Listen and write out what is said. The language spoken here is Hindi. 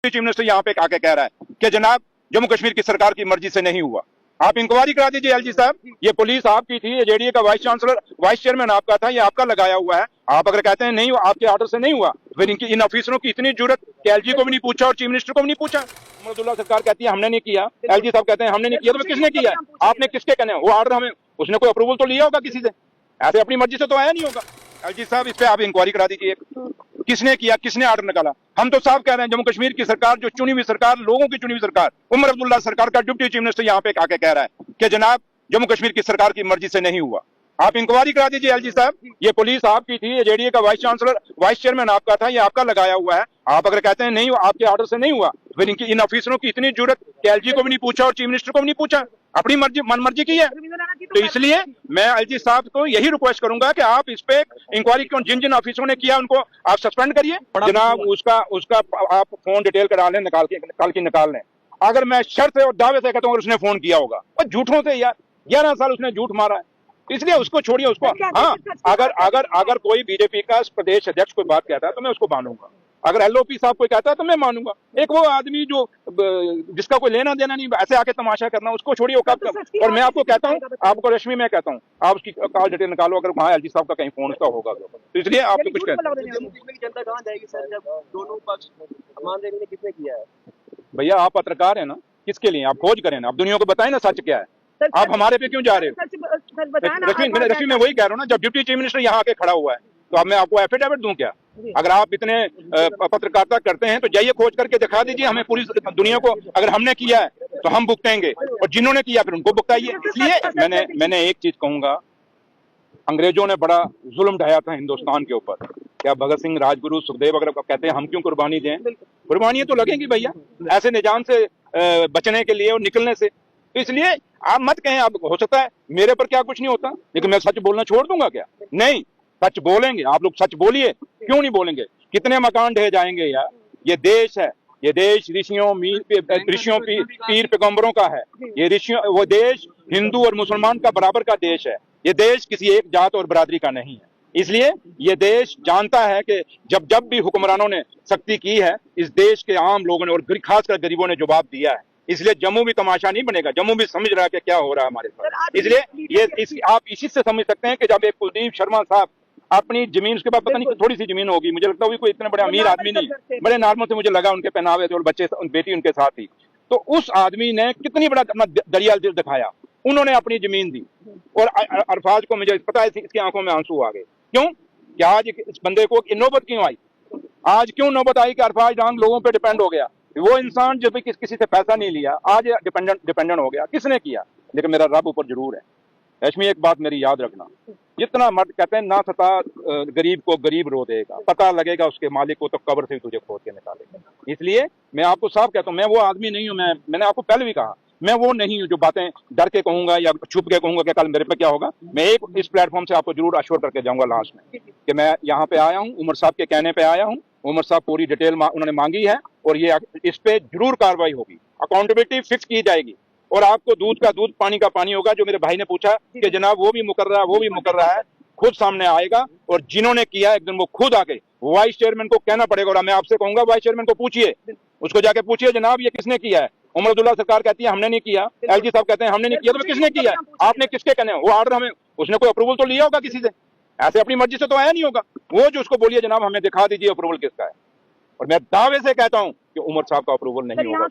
चीफ मिनिस्टर यहाँ पे आके कह रहा है कि जनाब जम्मू कश्मीर की सरकार की मर्जी से नहीं हुआ। आप इंक्वायरी करा दीजिए एलजी साहब, ये पुलिस आपकी थी, ये जेडीए का वाइस चांसलर वाइस चेयरमैन आपका था, ये आपका लगाया हुआ है। आप अगर कहते हैं नहीं हुआ, आपके ऑर्डर से नहीं हुआ, फिर इनकी इन ऑफिसरों की इतनी जरूरत कि एलजी को भी नहीं पूछा और चीफ मिनिस्टर को भी नहीं पूछा। अब्दुल्ला सरकार कहती है हमने नहीं किया, एलजी साहब कहते हैं हमने नहीं किया, तो किसने किया? आपने किसके कहने? वो ऑर्डर हमें, उसने कोई अप्रूवल तो लिया होगा किसी से, ऐसे अपनी मर्जी से तो आया नहीं होगा। एलजी साहब इस पे आप इंक्वायरी करा दीजिए, किसने किया, किसने ऑर्डर निकाला। हम तो साफ कह रहे हैं जम्मू कश्मीर की सरकार, जो चुनी हुई सरकार, लोगों की चुनी हुई सरकार, उमर अब्दुल्ला सरकार का डिप्टी चीफ मिनिस्टर यहाँ पे आके कह रहा है कि जनाब जम्मू कश्मीर की सरकार की मर्जी से नहीं हुआ। आप इंक्वायरी करा दीजिए एलजी साहब, ये पुलिस आपकी थी, ये जेडीए का वाइस चांसलर वाइस चेयरमैन आपका था, ये आपका लगाया हुआ है। आप अगर कहते हैं नहीं हुआ, आपके ऑर्डर से नहीं हुआ, फिर इनकी इन ऑफिसरों की इतनी जरूरत कि एलजी को भी नहीं पूछा और चीफ मिनिस्टर को भी नहीं पूछा, अपनी मर्जी मन मर्जी की है। तो इसलिए मैं एलजी साहब को यही रिक्वेस्ट करूंगा कि आप इस पे इंक्वायरी क्यों, जिन जिन ऑफिसरों ने किया उनको आप सस्पेंड करिए जनाब, उसका आप फोन डिटेल करा लें, निकाल के निकाल लें। अगर मैं शर्त और दावे से कहता हूँ उसने फोन किया होगा, और झूठों से यार 11 साल उसने झूठ मारा है, इसलिए उसको छोड़िए। उसको हाँ, अगर कोई बीजेपी का प्रदेश अध्यक्ष कोई बात कहता है तो मैं उसको मानूंगा, अगर एलओपी साहब कोई कहता है तो मैं मानूंगा। एक वो आदमी जो जिसका कोई लेना देना नहीं, ऐसे आके तमाशा करना, उसको छोड़िए। और मैं आपको कहता हूँ, आपको रश्मि मैं कहता हूँ, आप उसकी कॉल डिटेल निकालो, अगर वहाँ एलजी साहब का कहीं फोन उसका होगा तो इसलिए आपको कुछ जनता कहाँ जाएगी सर, जब दोनों पक्ष मान देने किसने किया है? भैया आप पत्रकार है ना, किसके लिए आप खोज करें ना, आप दुनिया को बताएं ना सच क्या है। आप हमारे पे क्यों जा रहे हो? रश्मि मैं वही कह रहा हूँ ना, जब डिप्टी चीफ मिनिस्टर यहाँ आके खड़ा हुआ है तो अब मैं आपको एफिडेविट दूं क्या? अगर आप इतने पत्रकारिता करते हैं तो जाइए खोज करके दिखा दीजिए हमें, पूरी दुनिया को। अगर हमने किया है तो हम भुगतेंगे, और जिन्होंने किया फिर उनको भुगताइए। इसलिए मैंने एक चीज कहूंगा, अंग्रेजों ने बड़ा जुल्म ढाया था हिंदुस्तान के ऊपर। क्या भगत सिंह, राजगुरु, सुखदेव अगर कहते हैं हम क्यों कुर्बानी दें, कुर्बानियां तो लगेंगी भैया ऐसे निजाम से बचने के लिए और निकलने से। तो इसलिए आप मत कहें, आप हो सकता है मेरे पर क्या कुछ नहीं होता, लेकिन मैं सच बोलना छोड़ दूंगा क्या? नहीं, सच बोलेंगे, आप लोग सच बोलिए, क्यों नहीं बोलेंगे? कितने मकान ढह जाएंगे यार, ये देश है, ये देश ऋषियों पीर पैगंबरों का है, ये ऋषियों, वो देश हिंदू और मुसलमान का बराबर का देश है, ये देश किसी एक जात और बरादरी का नहीं है। इसलिए ये देश जानता है कि जब भी हुक्मरानों ने सख्ती की है, इस देश के आम लोगों ने और खासकर गरीबों ने जवाब दिया है। इसलिए जम्मू भी तमाशा नहीं बनेगा, जम्मू भी समझ रहा है कि क्या हो रहा है हमारे साथ। इसलिए आप इसी से समझ सकते हैं कि जब एक कुलदीप शर्मा साहब अपनी जमीन, उसके बाद पता नहीं थोड़ी सी जमीन होगी, मुझे लगता है कोई इतने बड़े अमीर आदमी नहीं, बड़े नॉर्मल से मुझे लगा, उनके पहनावे थे और बच्चे बेटी उनके साथ थी, तो उस आदमी ने कितनी बड़ा अपना दरियाल दिल दिखाया। उन्होंने अपनी जमीन दी, और अरफाज को मुझे पता है इसकी आंखों में आंसू आ गए। क्यों? क्या आज इस बंदे को नौबत क्यों आई? आज क्यों नौबत आई कि अरफाज डांग लोगों पे डिपेंड हो गया? वो इंसान जो भी किसी से पैसा नहीं लिया, आज डिपेंडेंट हो गया। किसने किया? लेकिन मेरा रब ऊपर जरूर है। रश्मि एक बात मेरी याद रखना, जितना मर्द कहते हैं ना सता गरीब को गरीब रो देगा, पता लगेगा उसके मालिक को तो कब्र से भी तुझे खोद के निकालेगा। इसलिए मैं आपको साफ कहता हूँ, मैं वो आदमी नहीं हूँ, मैंने आपको पहले भी कहा, मैं वो नहीं हूँ जो बातें डर के कहूंगा या छुप के कहूंगा कि कल मेरे पे क्या होगा। मैं एक इस प्लेटफॉर्म से आपको जरूर अश्योर करके जाऊंगा लास्ट में कि मैं यहाँ पे आया हूँ, उमर साहब के कहने पे आया हूँ। उमर साहब पूरी डिटेल उन्होंने मांगी है, और ये इस पे जरूर कार्रवाई होगी, अकाउंटेबिलिटी फिक्स की जाएगी, और आपको दूध का दूध पानी का पानी होगा। जो मेरे भाई ने पूछा कि जनाब वो भी मुकर रहा है, खुद सामने आएगा, और जिन्होंने किया एक दिन वो खुद आके वाइस चेयरमैन को कहना पड़ेगा। और मैं आपसे कहूंगा वाइस चेयरमैन को पूछिए, उसको जाके पूछिए जनाब ये किसने किया है। उमर अब्दुल्ला सरकार कहती है हमने नहीं किया, एलजी साहब कहते हैं हमने नहीं किया, तो किसने किया है? आपने किसके कहने? वो ऑर्डर हमें, उसने कोई अप्रूवल तो लिया होगा किसी से, ऐसे अपनी मर्जी से तो आया नहीं होगा। वो जो उसको बोलिए जनाब हमें दिखा दीजिए अप्रूवल किसका है, और मैं दावे से कहता हूं कि उमर साहब का अप्रूवल नहीं होगा।